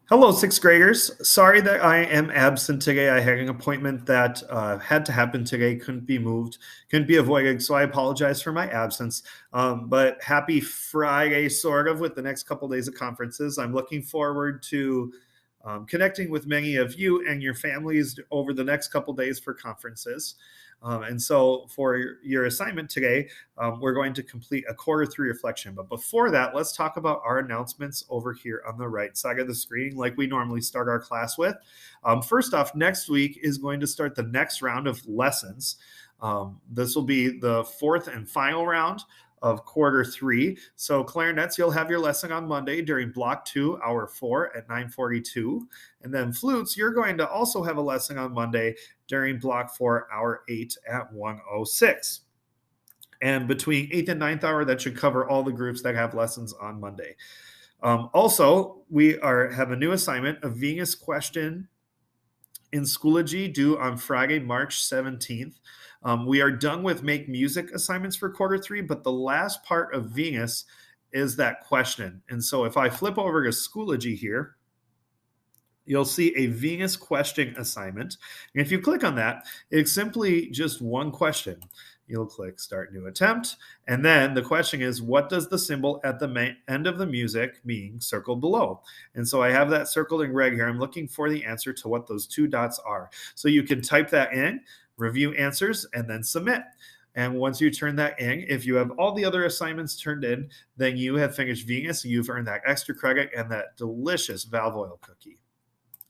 Hello, sixth graders. Sorry that I am absent today. I had an appointment that had to happen today, couldn't be moved, couldn't be avoided. So I apologize for my absence. But happy Friday, sort of, with the next couple days of conferences. I'm looking forward to connecting with many of you and your families over the next couple days for conferences. And so for your assignment today, we're going to complete a quarter three reflection. But before that, let's talk about our announcements over here on the right side of the screen, like we normally start our class with. First off, next week is going to start the next round of lessons. This will be the fourth and final round of quarter three. So clarinets, you'll have your lesson on Monday during block 2, hour 4 at 9:42. And then flutes, you're going to also have a lesson on Monday during block 4, hour 8 at 1:06. And between 8th and 9th hour, that should cover all the groups that have lessons on Monday. Also, we have a new assignment, a Venus question in Schoology due on Friday, March 17th. We are done with make music assignments for quarter three, but the last part of Venus is that question. And so if I flip over to Schoology here, you'll see a Venus question assignment. And if you click on that, it's simply just one question. You'll click start new attempt. And then the question is, what does the symbol at the end of the music mean circled below? And so I have that circled in red here. I'm looking for the answer to what those two dots are. So you can type that in, review answers, and then submit. And once you turn that in, if you have all the other assignments turned in, then you have finished Venus. You've earned that extra credit and that delicious valve oil cookie.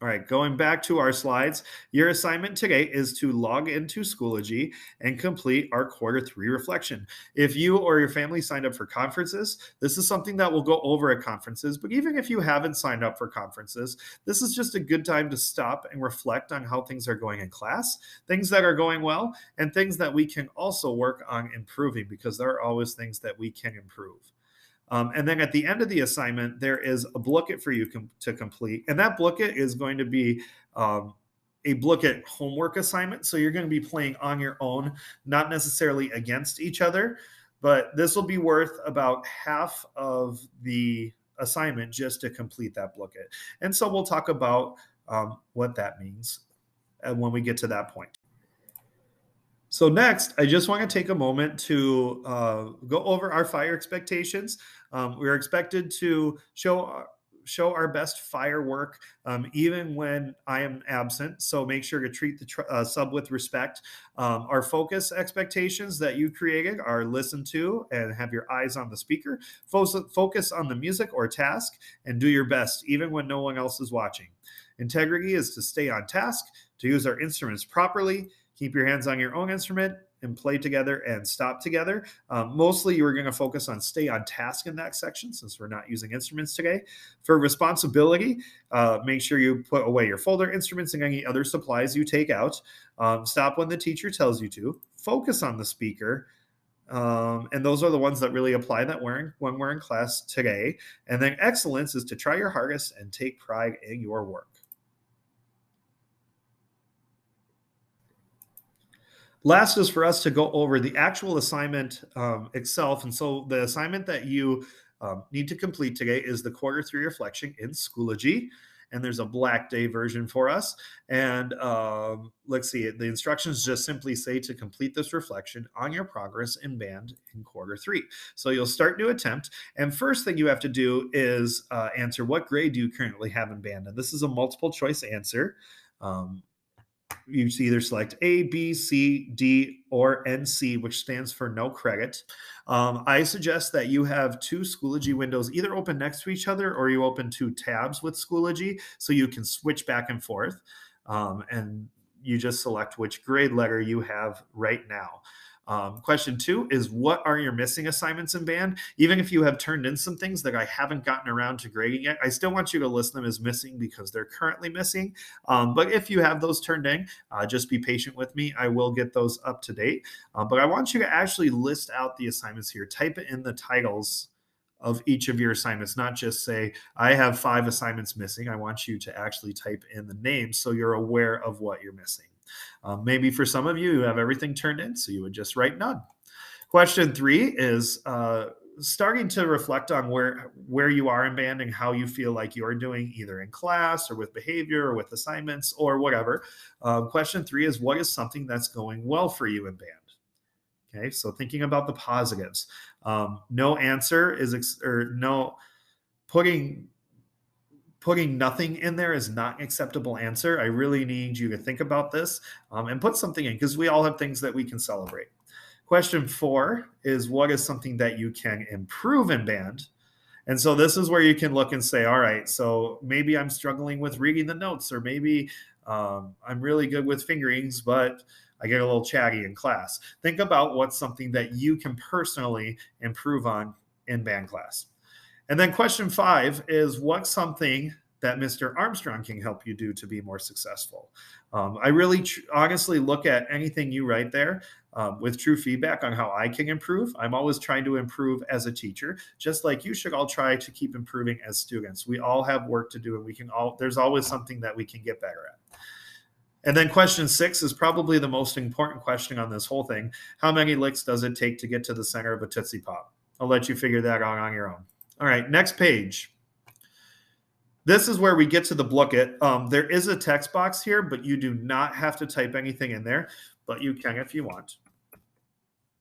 All right, going back to our slides, your assignment today is to log into Schoology and complete our quarter three reflection. If you or your family signed up for conferences, this is something that we'll go over at conferences. But even if you haven't signed up for conferences, this is just a good time to stop and reflect on how things are going in class, things that are going well, and things that we can also work on improving, because there are always things that we can improve. And then at the end of the assignment, there is a booklet for you to complete. And that booklet is going to be a booklet homework assignment. So you're going to be playing on your own, not necessarily against each other. But this will be worth about half of the assignment just to complete that booklet. And so we'll talk about what that means when we get to that point. So next, I just want to take a moment to go over our fire expectations. We're expected to show our best firework even when I am absent. So make sure to treat the sub with respect. Our focus expectations that you created are listen to and have your eyes on the speaker. Focus on the music or task and do your best even when no one else is watching. Integrity is to stay on task, to use our instruments properly, keep your hands on your own instrument, and play together and stop together. Mostly, you're going to focus on stay on task in that section since we're not using instruments today. For responsibility, make sure you put away your folder, instruments, and any other supplies you take out. Stop when the teacher tells you to. Focus on the speaker. And those are the ones that really apply that when we're in class today. And then excellence is to try your hardest and take pride in your work. Last is for us to go over the actual assignment itself. And so the assignment that you need to complete today is the quarter three reflection in Schoology. And there's a Black Day version for us. And let's see, the instructions just simply say to complete this reflection on your progress in band in quarter three. So you'll start new attempt. And first thing you have to do is answer what grade do you currently have in band? And this is a multiple choice answer. You either select A, B, C, D, or NC, which stands for no credit. I suggest that you have two Schoology windows either open next to each other or you open two tabs with Schoology so you can switch back and forth. And you just select which grade letter you have right now. Question 2 is, what are your missing assignments in band? Even if you have turned in some things that I haven't gotten around to grading yet, I still want you to list them as missing because they're currently missing. But if you have those turned in, just be patient with me. I will get those up to date. But I want you to actually list out the assignments here. Type it in the titles of each of your assignments, not just say, I have 5 assignments missing. I want you to actually type in the names so you're aware of what you're missing. Maybe for some of you, you have everything turned in, so you would just write none. Question 3 is starting to reflect on where you are in band and how you feel like you're doing either in class or with behavior or with assignments or whatever. Question 3 is, what is something that's going well for you in band? Okay, so thinking about the positives. No answer is or no putting nothing in there is not an acceptable answer. I really need you to think about this and put something in, because we all have things that we can celebrate. Question 4 is, what is something that you can improve in band? And so this is where you can look and say, all right, so maybe I'm struggling with reading the notes, or maybe I'm really good with fingerings, but I get a little chatty in class. Think about what's something that you can personally improve on in band class. And then question 5 is, what's something that Mr. Armstrong can help you do to be more successful? I really honestly look at anything you write there with true feedback on how I can improve. I'm always trying to improve as a teacher, just like you should all try to keep improving as students. We all have work to do, and there's always something that we can get better at. And then question 6 is probably the most important question on this whole thing. How many licks does it take to get to the center of a Tootsie Pop? I'll let you figure that out on your own. All right, next page. This is where we get to the Blooket. There is a text box here, but you do not have to type anything in there, but you can if you want.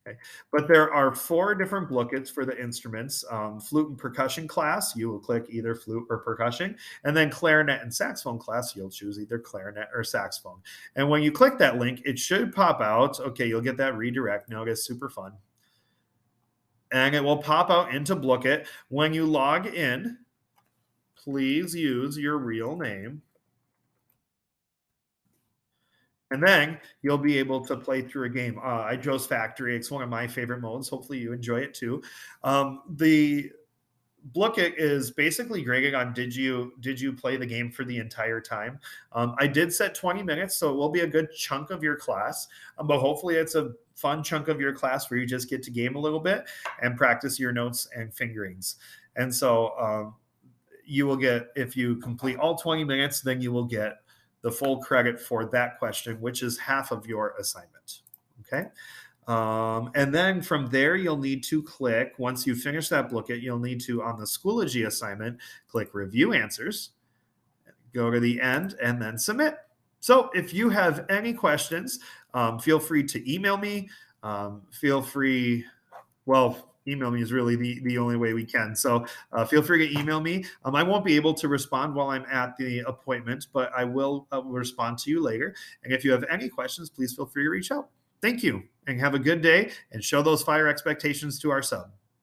Okay. But there are 4 different Blookets for the instruments. Flute and percussion class, you will click either flute or percussion. And then clarinet and saxophone class, you'll choose either clarinet or saxophone. And when you click that link, it should pop out. Okay, you'll get that redirect. Notice, super fun. And it will pop out into Blooket. When you log in, please use your real name. And then you'll be able to play through a game. I chose Factory. It's one of my favorite modes. Hopefully you enjoy it too. The Blooket is basically graded on did you play the game for the entire time. I did set 20 minutes, so it will be a good chunk of your class. But hopefully it's a fun chunk of your class where you just get to game a little bit and practice your notes and fingerings. And so you will get, if you complete all 20 minutes, then you will get the full credit for that question, which is half of your assignment. Okay. And then from there, you'll need to click, once you finish that Blooket, you'll need to, on the Schoology assignment, click Review Answers, go to the end, and then submit. So if you have any questions, feel free to email me. Email me is really the only way we can. So feel free to email me. I won't be able to respond while I'm at the appointment, but I will respond to you later. And if you have any questions, please feel free to reach out. Thank you, and have a good day, and show those fire expectations to our sub.